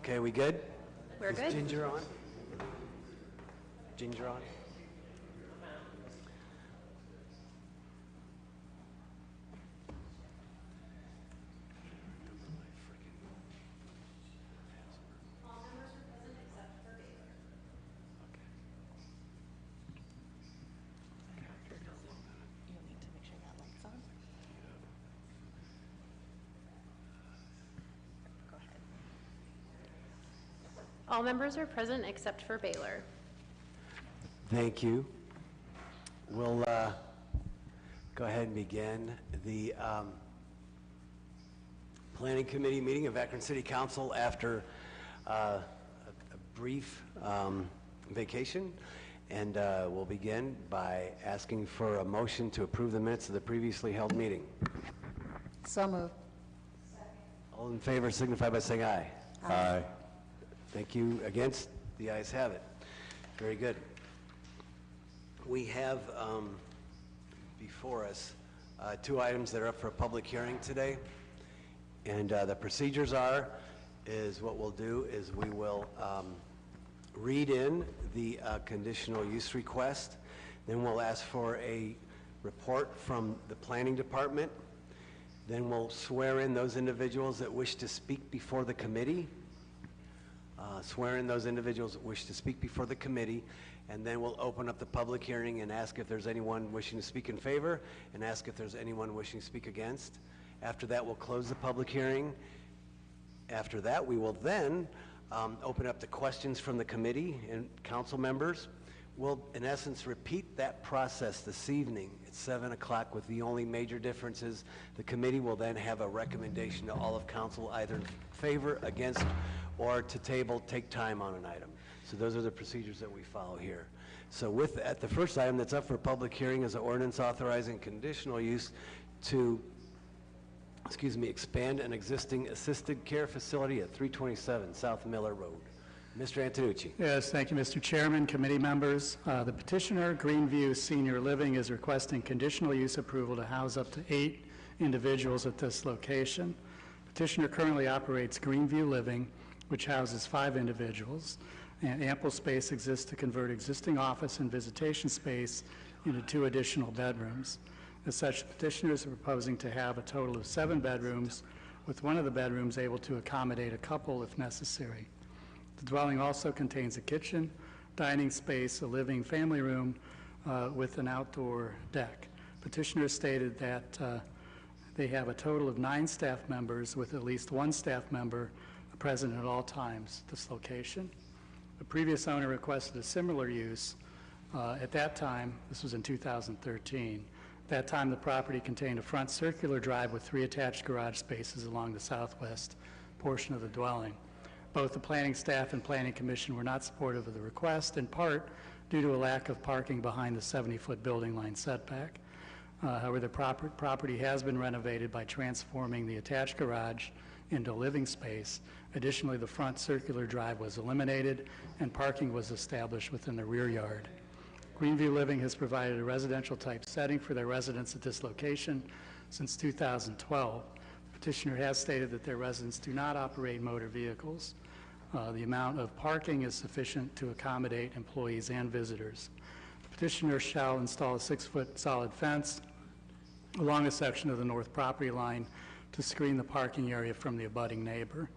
Okay, we good? We're good. Is Ginger on? Ginger on? All members are present except for Baylor. Thank you. We'll go ahead and begin the Planning Committee meeting of Akron City Council after a brief vacation. And we'll begin by asking for a motion to approve the minutes of the previously held meeting. So moved. All in favor signify by saying aye. Aye. Thank you. Against? The ayes have it. Very good. We have before us two items that are up for a public hearing today. And the procedures is what we'll do is we will read in the conditional use request. Then we'll ask for a report from the planning department. Then we'll swear in those individuals that wish to speak before the committee. Swear in those individuals that wish to speak before the committee, and then we'll open up the public hearing and ask if there's anyone wishing to speak in favor and ask if there's anyone wishing to speak against. After that, we'll close the public hearing. After that, we will then open up the questions from the committee and council members. We'll, in essence, repeat that process this evening at 7 o'clock with the only major difference is the committee will then have a recommendation to all of council either in favor, against, or to table, take time on an item. So those are the procedures that we follow here. So with that, the first item that's up for public hearing is an ordinance authorizing conditional use to, expand an existing assisted care facility at 327 South Miller Road. Mr. Antonucci. Yes, thank you, Mr. Chairman, committee members. The petitioner, Greenview Senior Living, is requesting conditional use approval to house up to 8 individuals at this location. Petitioner currently operates Greenview Living, which houses 5 individuals, and ample space exists to convert existing office and visitation space into 2 additional bedrooms. As such, petitioners are proposing to have a total of 7 bedrooms, with one of the bedrooms able to accommodate a couple if necessary. The dwelling also contains a kitchen, dining space, a living family room with an outdoor deck. Petitioner stated that they have a total of 9 staff members with at least 1 staff member present at all times at this location. The previous owner requested a similar use. At that time, this was in 2013, at that time the property contained a front circular drive with 3 attached garage spaces along the southwest portion of the dwelling. Both the planning staff and planning commission were not supportive of the request, in part due to a lack of parking behind the 70-foot building line setback. However, the property has been renovated by transforming the attached garage into living space. Additionally, the front circular drive was eliminated and parking was established within the rear yard. Greenview Living has provided a residential type setting for their residents at this location since 2012. Petitioner has stated that their residents do not operate motor vehicles. The amount of parking is sufficient to accommodate employees and visitors. The petitioner shall install a 6-foot solid fence along a section of the north property line to screen the parking area from the abutting neighbor.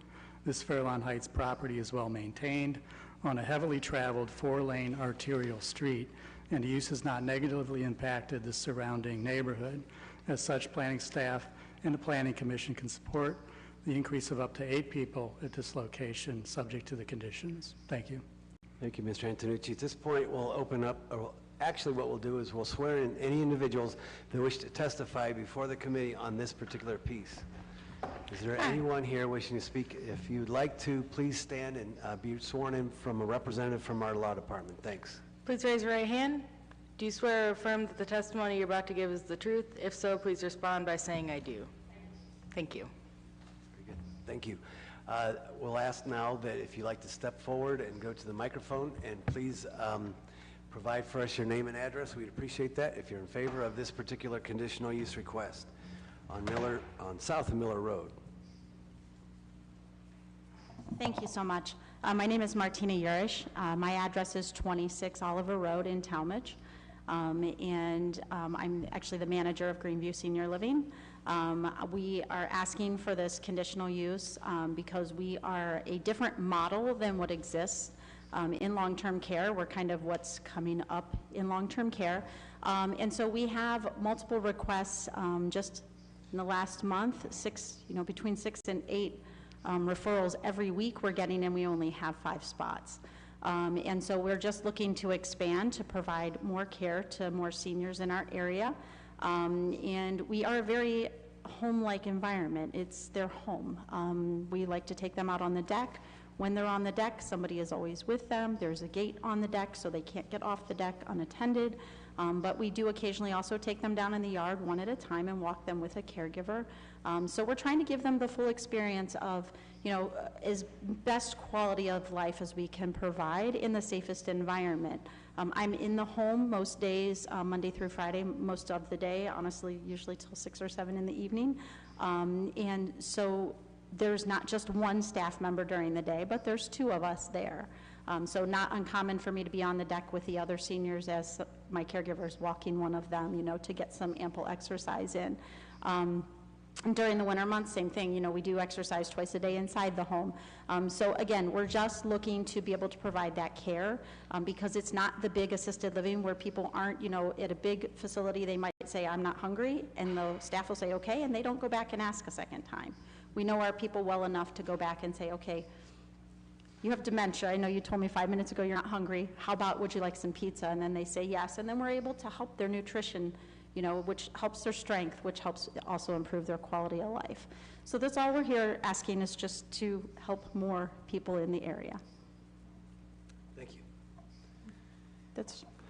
This Fairlawn Heights property is well maintained on a heavily traveled 4-lane arterial street, and the use has not negatively impacted the surrounding neighborhood. As such, planning staff and the Planning Commission can support the increase of up to 8 people at this location, subject to the conditions. Thank you. Thank you, Mr. Antonucci. At this point, we'll open up, actually what we'll do is we'll swear in any individuals that wish to testify before the committee on this particular piece. Is there anyone here wishing to speak? If you'd like to, please stand and be sworn in from a representative from our law department. Thanks. Please raise your right hand. Do you swear or affirm that the testimony you're about to give is the truth? If so, please respond by saying I do. Thank you. Very good. Thank you. We'll ask now that if you'd like to step forward and go to the microphone and please provide for us your name and address. We'd appreciate that if you're in favor of this particular conditional use request on South of Miller Road. Thank you so much. My name is Martina Urish. My address is 26 Oliver Road in Talmadge, and I'm actually the manager of Greenview Senior Living. We are asking for this conditional use because we are a different model than what exists in long-term care. We're kind of what's coming up in long-term care. And so we have multiple requests just in the last month, between 6 and 8 referrals every week we're getting, and we only have 5 spots. And so we're just looking to expand to provide more care to more seniors in our area. And we are a very home-like environment. It's their home. We like to take them out on the deck. When they're on the deck, somebody is always with them. There's a gate on the deck, so they can't get off the deck unattended. But we do occasionally also take them down in the yard one at a time and walk them with a caregiver. So we're trying to give them the full experience of, as best quality of life as we can provide in the safest environment. I'm in the home most days, Monday through Friday, most of the day, honestly, usually till 6 or 7 in the evening. And so there's not just one staff member during the day, but there's 2 of us there. So not uncommon for me to be on the deck with the other seniors as my caregiver's walking one of them, to get some ample exercise in. And during the winter months, same thing, we do exercise twice a day inside the home. So again, we're just looking to be able to provide that care because it's not the big assisted living where people aren't, at a big facility, they might say, I'm not hungry, and the staff will say, okay, and they don't go back and ask a second time. We know our people well enough to go back and say, okay, you have dementia. I know you told me 5 minutes ago you're not hungry. How about, would you like some pizza? And then they say yes. And then we're able to help their nutrition, which helps their strength, which helps also improve their quality of life. So that's all we're here asking, is just to help more people in the area. Thank you.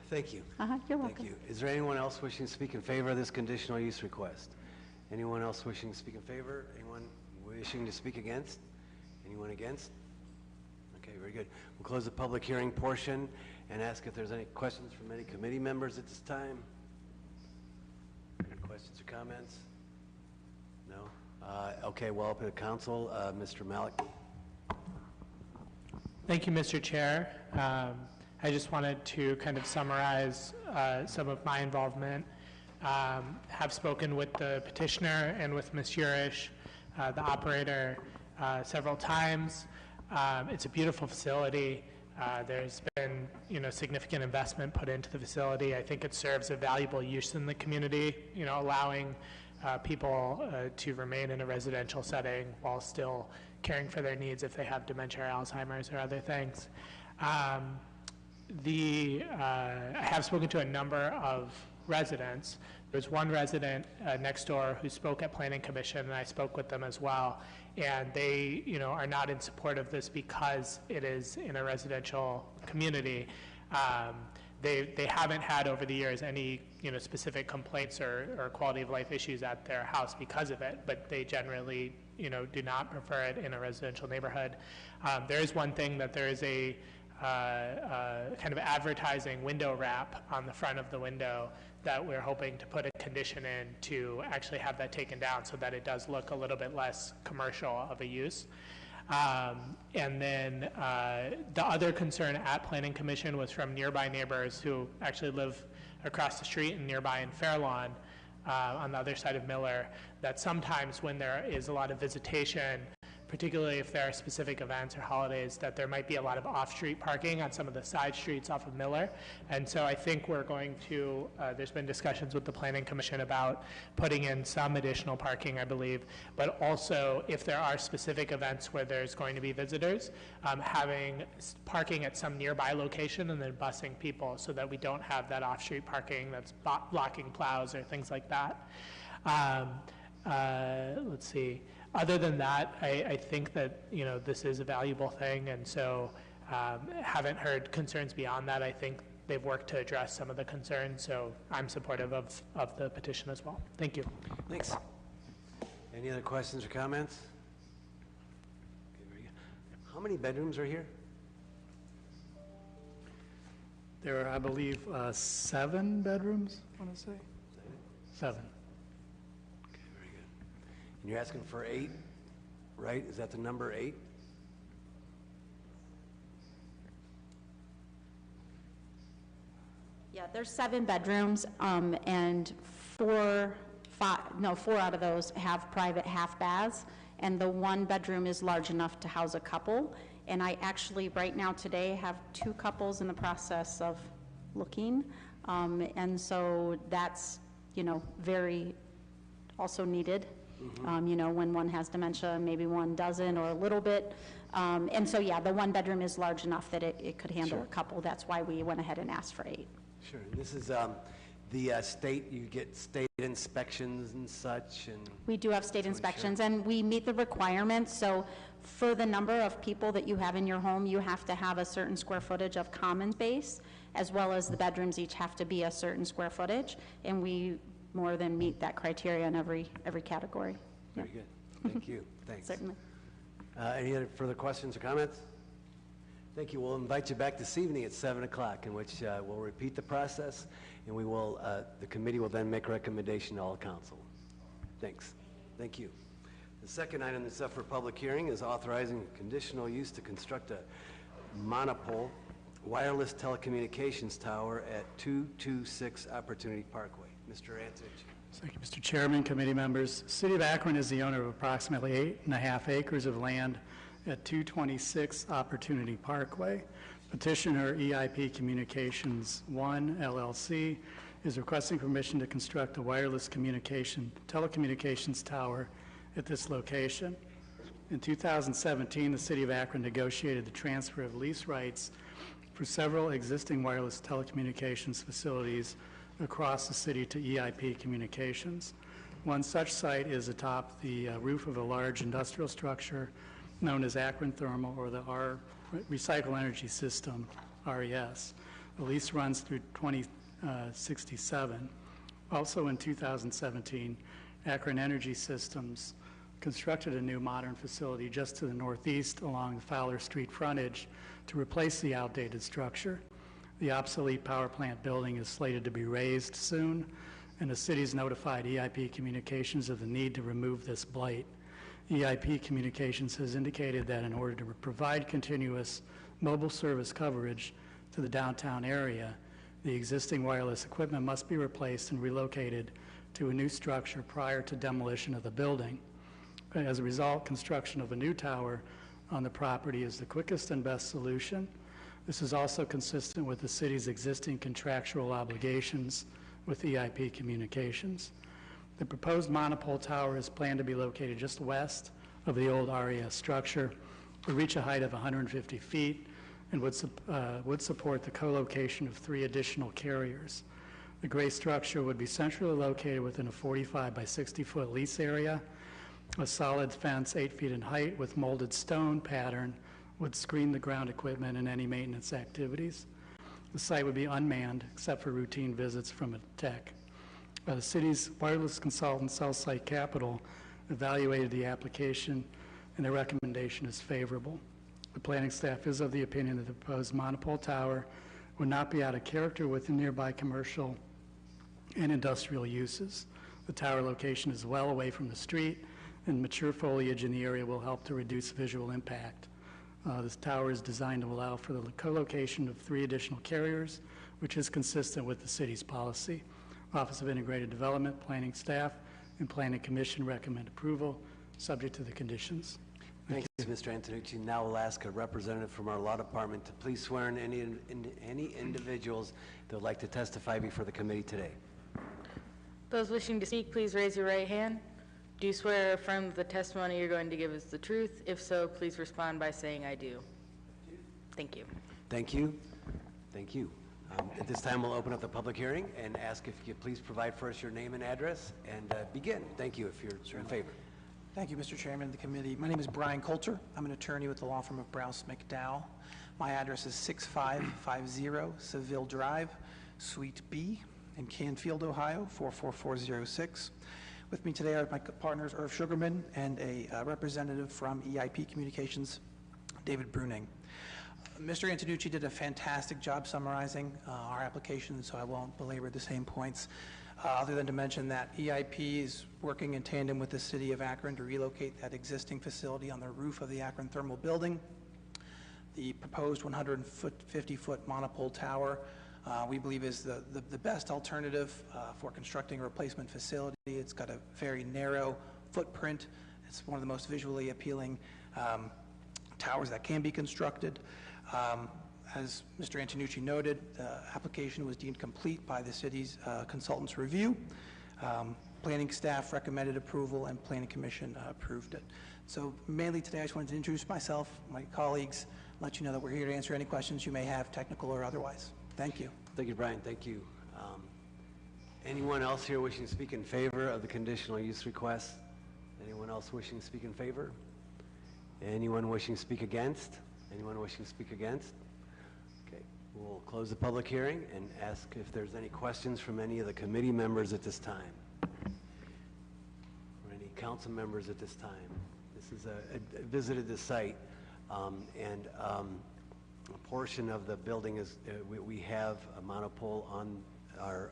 Thank you. You're welcome. Thank you. Is there anyone else wishing to speak in favor of this conditional use request? Anyone else wishing to speak in favor? Anyone wishing to speak against? Anyone against? Okay, very good. We'll close the public hearing portion and ask if there's any questions from any committee members at this time. Any questions or comments? No? Okay, well, open to council. Mr. Malik. Thank you, Mr. Chair. I just wanted to kind of summarize some of my involvement. Have spoken with the petitioner and with Ms. Urish, the operator, several times. It's a beautiful facility. There's been, significant investment put into the facility. I think it serves a valuable use in the community, allowing people to remain in a residential setting while still caring for their needs if they have dementia or Alzheimer's or other things. I have spoken to a number of residents. There's one resident next door who spoke at Planning Commission, and I spoke with them as well. And they, are not in support of this because it is in a residential community. They haven't had over the years any, specific complaints or quality of life issues at their house because of it, but they generally, do not prefer it in a residential neighborhood. There is one thing that there is a kind of advertising window wrap on the front of the window that we're hoping to put a condition in to actually have that taken down so that it does look a little bit less commercial of a use. And then the other concern at Planning Commission was from nearby neighbors who actually live across the street and nearby in Fairlawn on the other side of Miller, that sometimes when there is a lot of visitation, particularly if there are specific events or holidays, that there might be a lot of off-street parking on some of the side streets off of Miller. And so I think we're going to, there's been discussions with the Planning Commission about putting in some additional parking, I believe, but also if there are specific events where there's going to be visitors, having parking at some nearby location and then busing people so that we don't have that off-street parking that's blocking plows or things like that. Let's see. Other than that, I think that, this is a valuable thing, and so haven't heard concerns beyond that. I think they've worked to address some of the concerns, so I'm supportive of the petition as well. Thank you. Thanks. Any other questions or comments? Okay, very good. How many bedrooms are here? There are, I believe, 7 bedrooms, I want to say. 7. Okay, very good. And you're asking for 8, right? Is that the number 8? there's 7 bedrooms, and 4 out of those have private half baths, and the 1 bedroom is large enough to house a couple. And I actually, right now today, have 2 couples in the process of looking, and so that's, very also needed. When one has dementia, maybe one doesn't, or a little bit. And so, yeah, the 1 bedroom is large enough that it could handle a couple. That's why we went ahead and asked for 8. Sure. And this is the state, you get state inspections and such, and We do have state inspections, and we meet the requirements. So for the number of people that you have in your home, you have to have a certain square footage of common space, as well as the bedrooms each have to be a certain square footage, and we more than meet that criteria in every category. very good. Thank you. Thanks. Certainly. Any other further questions or comments? Thank you. We'll invite you back this evening at 7 o'clock, in which we'll repeat the process, and we will, the committee will then make a recommendation to all council. Thanks. Thank you. The second item that's up for public hearing is authorizing conditional use to construct a Monopole wireless telecommunications tower at 226 Opportunity Parkway. Mr. Antonich. Thank you, Mr. Chairman, committee members. The City of Akron is the owner of approximately 8.5 acres of land at 226 Opportunity Parkway. Petitioner EIP Communications 1 LLC is requesting permission to construct a wireless telecommunications tower at this location. In 2017, the City of Akron negotiated the transfer of lease rights for several existing wireless telecommunications facilities across the city to EIP Communications. One such site is atop the roof of a large industrial structure known as Akron Thermal, or the Recycle Energy System, RES. The lease runs through 2067. Also in 2017, Akron Energy Systems constructed a new modern facility just to the northeast along the Fowler Street frontage to replace the outdated structure. The obsolete power plant building is slated to be razed soon, and the city's notified EIP Communications of the need to remove this blight. EIP Communications has indicated that in order to provide continuous mobile service coverage to the downtown area, the existing wireless equipment must be replaced and relocated to a new structure prior to demolition of the building. As a result, construction of a new tower on the property is the quickest and best solution. This is also consistent with the city's existing contractual obligations with EIP Communications. The proposed Monopole tower is planned to be located just west of the old RES structure, would reach a height of 150 feet, and would support the co-location of 3 additional carriers. The gray structure would be centrally located within a 45 by 60-foot lease area. A solid fence 8 feet in height with molded stone pattern would screen the ground equipment and any maintenance activities. The site would be unmanned except for routine visits from a tech. The city's wireless consultant, Southside Capital, evaluated the application, and the recommendation is favorable. The planning staff is of the opinion that the proposed Monopole tower would not be out of character with the nearby commercial and industrial uses. The tower location is well away from the street, and mature foliage in the area will help to reduce visual impact. This tower is designed to allow for the co-location of 3 additional carriers, which is consistent with the city's policy. Office of Integrated Development, Planning Staff, and Planning Commission recommend approval, subject to the conditions. Thank you, Mr. Antonucci. Now we'll ask a representative from our law department to please swear in any individuals that would like to testify before the committee today. Those wishing to speak, please raise your right hand. Do you swear or affirm that the testimony you're going to give is the truth? If so, please respond by saying I do. Thank you. Thank you. Thank you. At this time, we'll open up the public hearing and ask if you could please provide for us your name and address and begin. Thank you if you're in favor. Thank you, Mr. Chairman of the committee. My name is Brian Coulter. I'm an attorney with the law firm of Browse McDowell. My address is 6550 Seville Drive, Suite B in Canfield, Ohio, 44406. With me today are my partners, Irv Sugarman, and a representative from EIP Communications, David Bruning. Mr. Antonucci did a fantastic job summarizing our application, so I won't belabor the same points, other than to mention that EIP is working in tandem with the City of Akron to relocate that existing facility on the roof of the Akron Thermal Building. The proposed 150-foot monopole tower we believe is the best alternative for constructing a replacement facility. It's got a very narrow footprint. It's one of the most visually appealing towers that can be constructed. As Mr. Antonucci noted, the application was deemed complete by the city's consultant's review. Planning staff recommended approval, and Planning Commission approved it. So mainly today, I just wanted to introduce myself, my colleagues, let you know that we're here to answer any questions you may have, technical or otherwise. Thank you. Thank you, Brian. Thank you. Anyone else here wishing to speak in favor of the conditional use request? Anyone else wishing to speak in favor? Anyone wishing to speak against? Anyone wishing to speak against? Okay, we'll close the public hearing and ask if there's any questions from any of the committee members at this time. Or any council members at this time. This is I visited the site, and a portion of the building is, we have a monopole on our,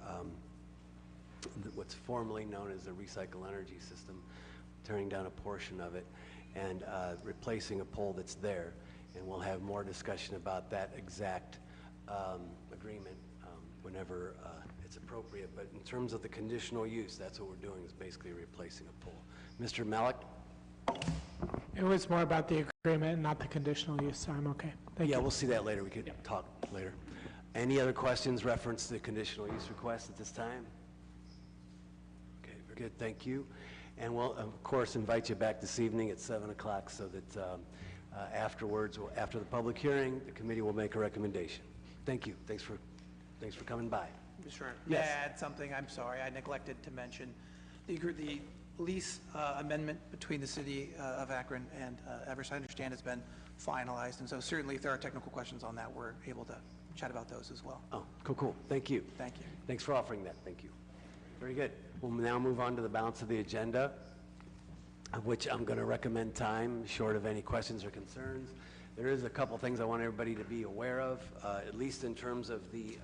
what's formerly known as the recycle energy system, tearing down a portion of it and replacing a pole that's there. And we'll have more discussion about that exact agreement whenever it's appropriate. But in terms of the conditional use, that's what we're doing, is basically replacing a pole. Mr. Malik? It was more about the agreement, not the conditional use, so I'm okay. Thank you. Yeah, we'll see that later. We could talk later. Any other questions reference to the conditional use request at this time? Okay, very good. Thank you. And we'll, of course, invite you back this evening at 7 o'clock so that afterwards, after the public hearing, the committee will make a recommendation. Thank you. Thanks for coming by. Mr. Yes. May I add something? I'm sorry, I neglected to mention. The lease amendment between the city of Akron and Everest, I understand, has been finalized, and so certainly if there are technical questions on that, we're able to chat about those as well. Oh, cool. Thank you. Thank you. Thanks for offering that. Thank you. Very good. We'll now move on to the balance of the agenda, of which I'm going to recommend time, short of any questions or concerns. There is a couple things I want everybody to be aware of, at least in terms of the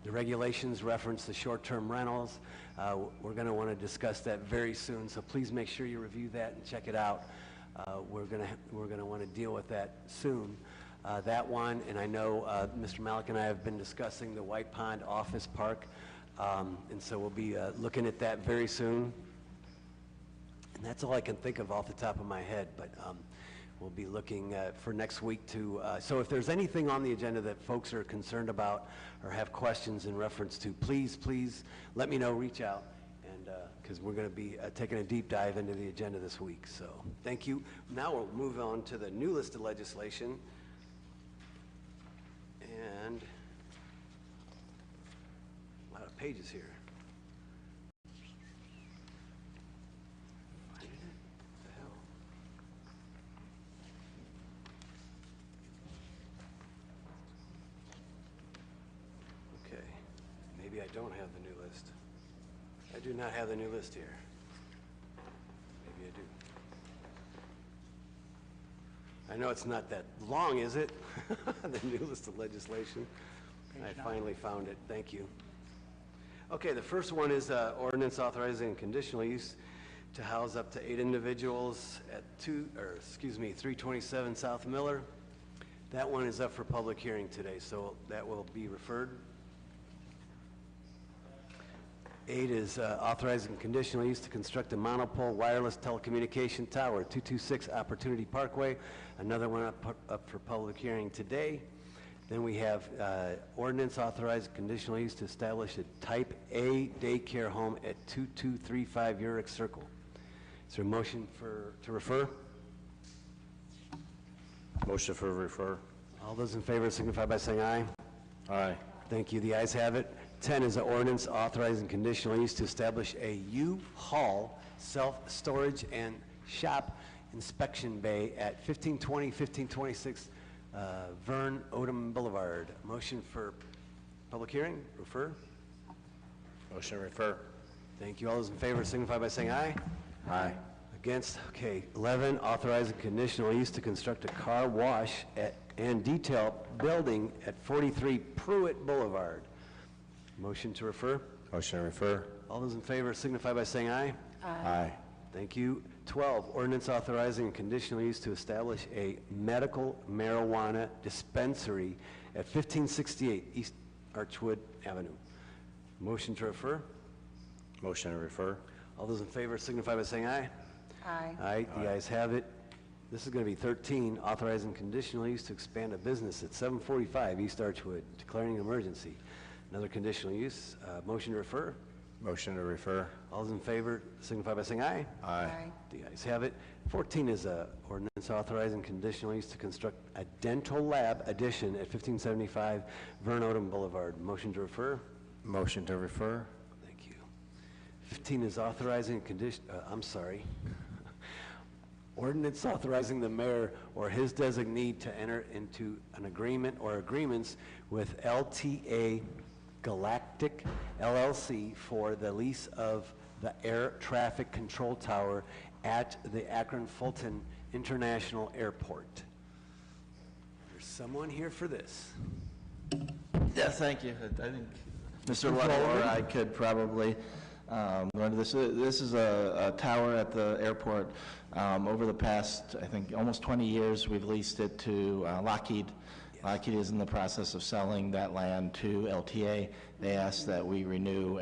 regulations reference the short-term rentals. We're going to want to discuss that very soon, so please make sure you review that and check it out. We're going to want to deal with that soon. That one, and I know Mr. Malik and I have been discussing the White Pond Office Park, and so we'll be looking at that very soon. And that's all I can think of off the top of my head, but we'll be looking for next week to, so if there's anything on the agenda that folks are concerned about or have questions in reference to, please let me know, reach out, and because we're going to be taking a deep dive into the agenda this week. So thank you. Now we'll move on to the new list of legislation. And a lot of pages here. Find it? What the hell? Okay, maybe I don't have the new list. I do not have the new list here. Maybe I do. I know it's not that long, is it? The new list of legislation. I finally found it. Thank you. Okay, the first one is ordinance authorizing conditional use to house up to 8 individuals at 327 South Miller. That one is up for public hearing today, so that will be referred. 8 is authorizing conditional use to construct a monopole wireless telecommunication tower, 226 Opportunity Parkway. Another one up for public hearing today. Then we have ordinance authorizing conditional use to establish a Type A daycare home at 2235 Urick Circle. Is there a motion to refer? Motion for refer. All those in favor signify by saying aye. Aye. Thank you. The ayes have it. 10 is an ordinance authorizing conditional use to establish a U-Haul self-storage and shop inspection bay at 1520, 1526 Vern Odom Boulevard. Motion for public hearing, refer. Motion refer. Thank you. All those in favor signify by saying aye. Aye. Against? Okay. 11, authorizing conditional use to construct a car wash and detail building at 43 Pruitt Boulevard. Motion to refer. Motion refer. All those in favor signify by saying aye. Aye. Thank you. 12, ordinance authorizing conditional use to establish a medical marijuana dispensary at 1568 East Archwood Avenue. Motion to refer? Motion to refer. All those in favor signify by saying aye. Aye. Aye, the ayes have it. This is going to be 13, authorizing conditional use to expand a business at 745 East Archwood, declaring an emergency. Another conditional use. Motion to refer? Motion to refer. All those in favor signify by saying aye. Aye. The ayes have it. 14 is a ordinance authorizing conditional use to construct a dental lab addition at 1575 Vern Odom Boulevard. Motion to refer? Motion to refer. Thank you. 15 is authorizing ordinance authorizing the mayor or his designee to enter into an agreement or agreements with LTA Galactic LLC for the lease of the air traffic control tower at the Akron Fulton International Airport. There's someone here for this. Yeah, thank you. I think Mr. Little or I could probably go into this. This is a tower at the airport. Over the past, I think, almost 20 years, we've leased it to Lockheed. Yes. Lockheed is in the process of selling that land to LTA. They asked that we renew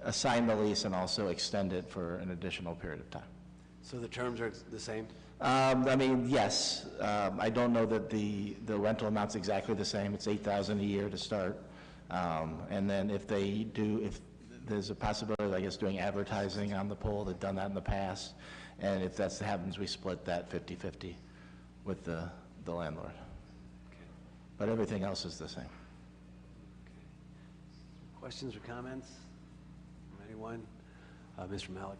assign the lease and also extend it for an additional period of time. So the terms are the same? I mean, yes. I don't know that the rental amount's exactly the same. It's $8,000 a year to start. And then if there's a possibility, I guess, doing advertising on the pole. They've done that in the past. And if that happens, we split that 50-50 with the landlord. Okay. But everything else is the same. Okay. Questions or comments? Anyone? Mr. Malik?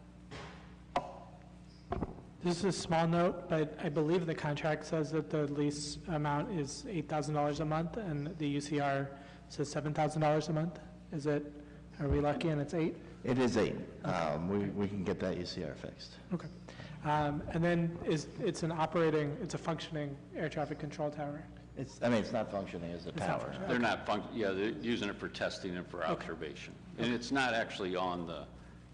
This is a small note, but I believe the contract says that the lease amount is $8,000 a month, and the UCR says $7,000 a month. Are we lucky and it's 8? It is 8. We can get that UCR fixed. Okay. And then it's a functioning air traffic control tower. It's not functioning as a not tower. functioning. They're not they're using it for testing and for observation. And it's not actually on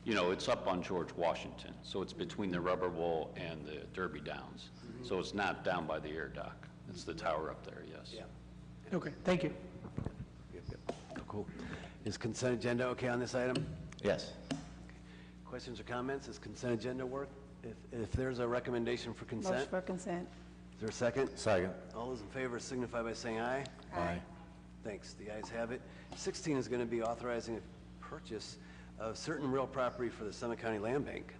it's up on George Washington, so it's between the Rubber Bowl and the Derby Downs. So it's not down by the air dock. It's the tower up there, yes. Yeah. Okay, thank you. Yep. Cool. Is consent agenda okay on this item? Yes. Okay. Questions or comments? Does consent agenda work? If there's a recommendation for consent? Motion for consent. Is there a second? Second. All those in favor signify by saying aye. Aye. Thanks. The ayes have it. 16 is going to be authorizing a purchase of certain real property for the Summit County Land Bank.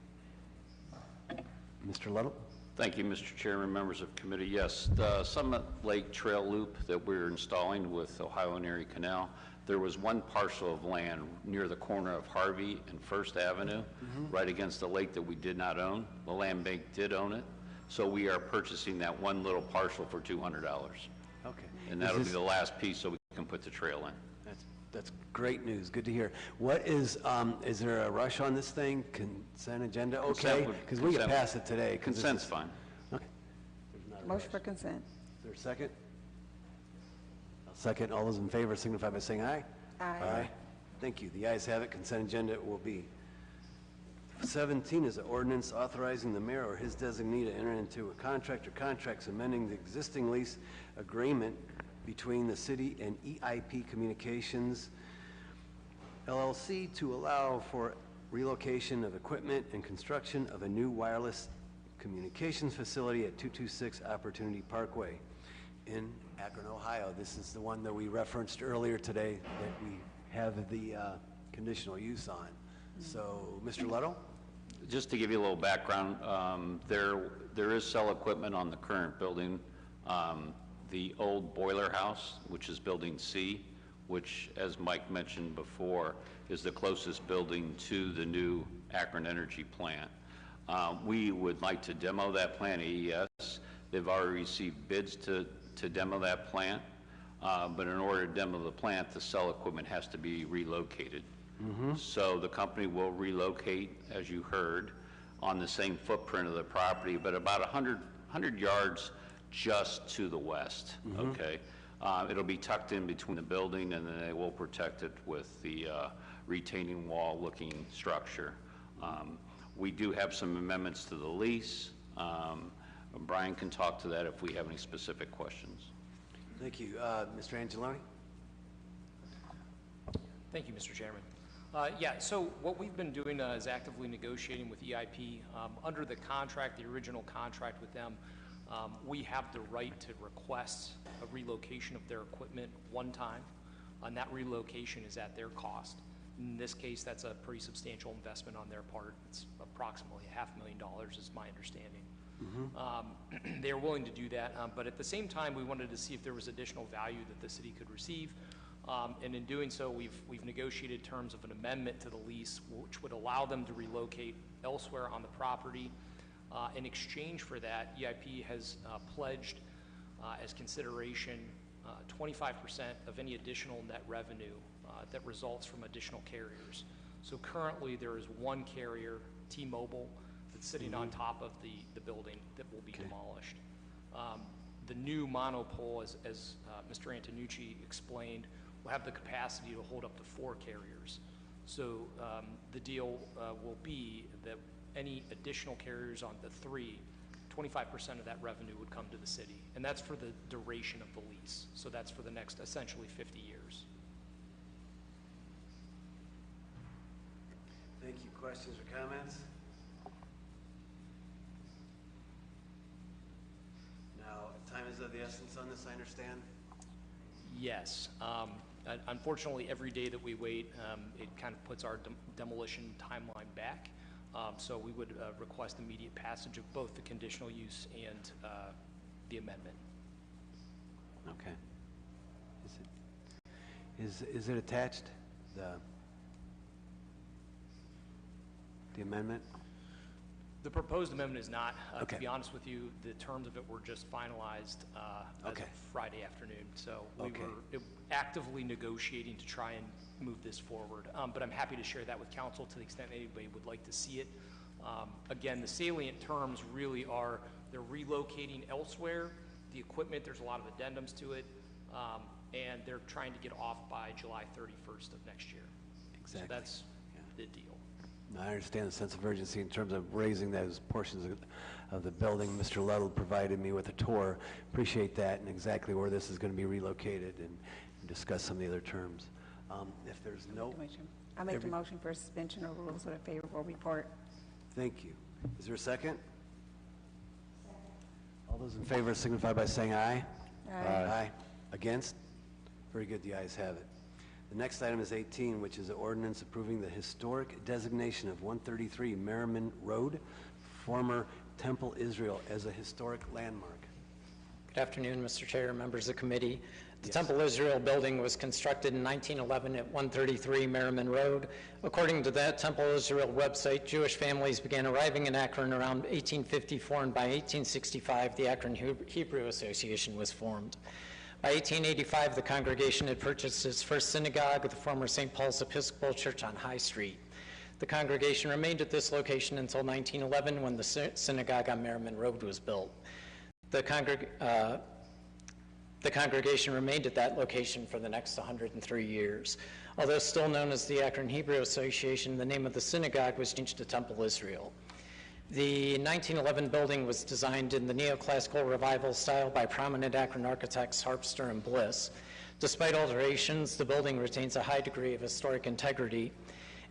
Mr. Little? Thank you, Mr. Chairman, members of committee. Yes, the Summit Lake Trail Loop that we're installing with Ohio and Erie Canal, there was one parcel of land near the corner of Harvey and First Avenue, right against the lake that we did not own. The land bank did own it, so we are purchasing that one little parcel for $200. Okay. And that'll be the last piece so we can put the trail in. That's great news. Good to hear. What is there a rush on this thing? Consent agenda okay? Because we can pass it today. Consent's fine. Okay. There's not a Motion rush. for consent. Is there a second? I'll second. All those in favor signify by saying aye. Aye. Thank you. The ayes have it. Consent agenda will be. 17 is an ordinance authorizing the mayor or his designee to enter into a contract or contracts amending the existing lease agreement between the city and EIP Communications LLC to allow for relocation of equipment and construction of a new wireless communications facility at 226 Opportunity Parkway in Akron, Ohio. This is the one that we referenced earlier today that we have the conditional use on. So, Mr. Leto? Just to give you a little background, there is cell equipment on the current building. The old boiler house, which is building C, which, as Mike mentioned before, is the closest building to the new Akron Energy plant. We would like to demo that plant at AES. They've already received bids to demo that plant, but in order to demo the plant, the cell equipment has to be relocated. So the company will relocate, as you heard, on the same footprint of the property, but about 100 yards just to the west, okay? It'll be tucked in between the building, and then they will protect it with the retaining wall looking structure. We do have some amendments to the lease. Brian can talk to that if we have any specific questions. Thank you. Mr. Angeloni? Thank you, Mr. Chairman. Yeah, so what we've been doing is actively negotiating with EIP. Under the contract, the original contract with them, we have the right to request a relocation of their equipment one time, and that relocation is at their cost. In this case, that's a pretty substantial investment on their part. It's approximately $500,000 is my understanding. They are willing to do that, but at the same time, we wanted to see if there was additional value that the city could receive. And in doing so, we've negotiated terms of an amendment to the lease, which would allow them to relocate elsewhere on the property. In exchange for that, EIP has pledged as consideration 25% of any additional net revenue that results from additional carriers. So currently, there is one carrier, T-Mobile, that's sitting on top of the building that will be demolished. The new monopole, as Mr. Antonucci explained, will have the capacity to hold up to 4 carriers. So the deal will be that any additional carriers on the 3, 25% of that revenue would come to the city. And that's for the duration of the lease. So that's for the next essentially 50 years. Thank you. Questions or comments? Now, time is of the essence on this, I understand? Yes. Unfortunately, every day that we wait, it kind of puts our demolition timeline back. So we would request immediate passage of both the conditional use and the amendment. Okay. Is it attached, the amendment? The proposed amendment is not. Okay. To be honest with you, the terms of it were just finalized as of Friday afternoon. So we were actively negotiating to try and move this forward. But I'm happy to share that with council to the extent anybody would like to see it. Again, the salient terms really are they're relocating elsewhere. The equipment, there's a lot of addendums to it. And they're trying to get off by July 31st of next year. Exactly. So that's the deal. No, I understand the sense of urgency in terms of raising those portions of the building. Mr. Luddle provided me with a tour. Appreciate that and exactly where this is going to be relocated and discuss some of the other terms. If there's no... I make the motion for suspension of rules with a favorable report. Thank you. Is there a second? All those in favor signify by saying aye. Aye. Aye. Against? Very good, the ayes have it. The next item is 18, which is an ordinance approving the historic designation of 133 Merriman Road, former Temple Israel, as a historic landmark. Good afternoon, Mr. Chair, members of the committee. The Temple Israel building was constructed in 1911 at 133 Merriman Road. According to that Temple Israel website, Jewish families began arriving in Akron around 1854, and by 1865, the Akron Hebrew Association was formed. By 1885, the congregation had purchased its first synagogue at the former St. Paul's Episcopal Church on High Street. The congregation remained at this location until 1911, when the synagogue on Merriman Road was built. The congregation remained at that location for the next 103 years. Although still known as the Akron Hebrew Association, the name of the synagogue was changed to Temple Israel. The 1911 building was designed in the neoclassical revival style by prominent Akron architects Harpster and Bliss. Despite alterations, the building retains a high degree of historic integrity.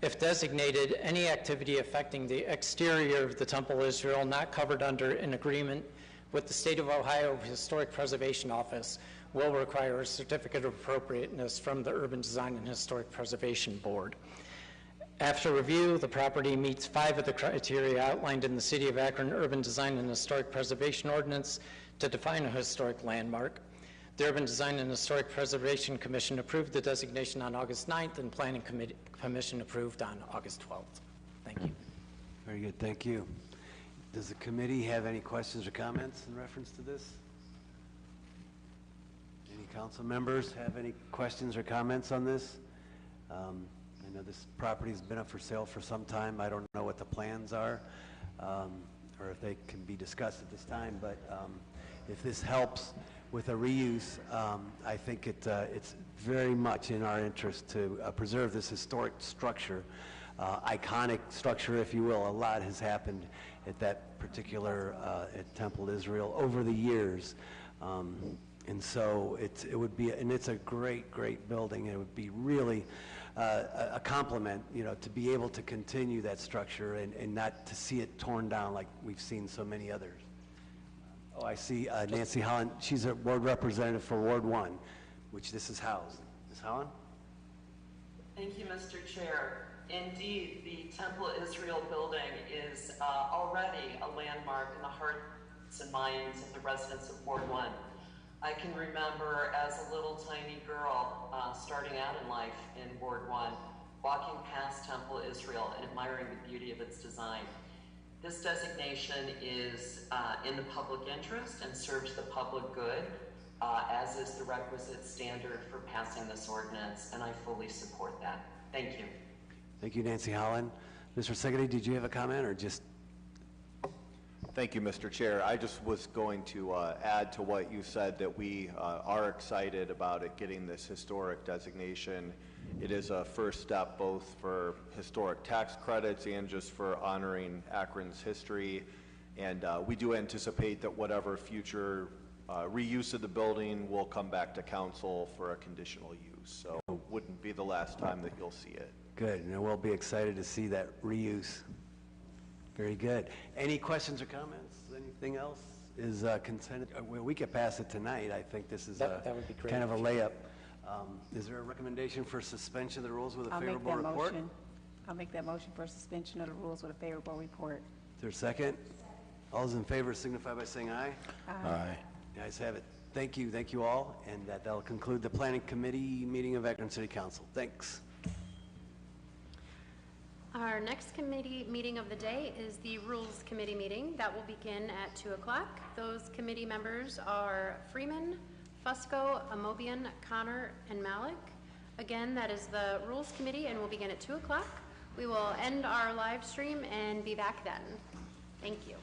If designated, any activity affecting the exterior of the Temple Israel not covered under an agreement with the State of Ohio Historic Preservation Office will require a certificate of appropriateness from the Urban Design and Historic Preservation Board. After review, the property meets 5 of the criteria outlined in the City of Akron Urban Design and Historic Preservation Ordinance to define a historic landmark. The Urban Design and Historic Preservation Commission approved the designation on August 9th, and Planning Commission approved on August 12th. Thank you. Very good, thank you. Does the committee have any questions or comments in reference to this? Any council members have any questions or comments on this? I know this property's been up for sale for some time. I don't know what the plans are, or if they can be discussed at this time, but if this helps with a reuse, I think it's very much in our interest to preserve this historic structure, iconic structure, if you will. A lot has happened at that particular at Temple Israel over the years, And so it would be, and it's a great, great building. It would be really a compliment, you know, to be able to continue that structure and not to see it torn down like we've seen so many others. Oh, I see Nancy Holland. She's a board representative for Ward 1, which this is housed. Ms. Holland? Thank you, Mr. Chair. Indeed, the Temple Israel building is already a landmark in the hearts and minds of the residents of Ward 1. I can remember as a little tiny girl starting out in life in Ward 1, walking past Temple Israel and admiring the beauty of its design. This designation is in the public interest and serves the public good, as is the requisite standard for passing this ordinance, and I fully support that. Thank you. Thank you, Nancy Holland. Mr. Segedy, did you have a comment or just? Thank you, Mr. Chair. I just was going to add to what you said that we are excited about it getting this historic designation. It is a first step both for historic tax credits and just for honoring Akron's history. And we do anticipate that whatever future reuse of the building will come back to council for a conditional use. So it wouldn't be the last time that you'll see it. Good, and we'll be excited to see that reuse. Very good. Any questions or comments? Anything else is consented? We could pass it tonight. I think this is That would be great. kind of a layup. Is there a recommendation for suspension of the rules with a favorable report? I'll make that motion for suspension of the rules with a favorable report. Is there a second? All those in favor signify by saying aye. Aye. The ayes have it. Thank you all, and that'll conclude the Planning Committee meeting of Akron City Council. Thanks. Our next committee meeting of the day is the Rules Committee meeting. That will begin at 2 o'clock. Those committee members are Freeman, Fusco, Amobian, Connor, and Malik. Again, that is the Rules Committee and will begin at 2 o'clock. We will end our live stream and be back then. Thank you.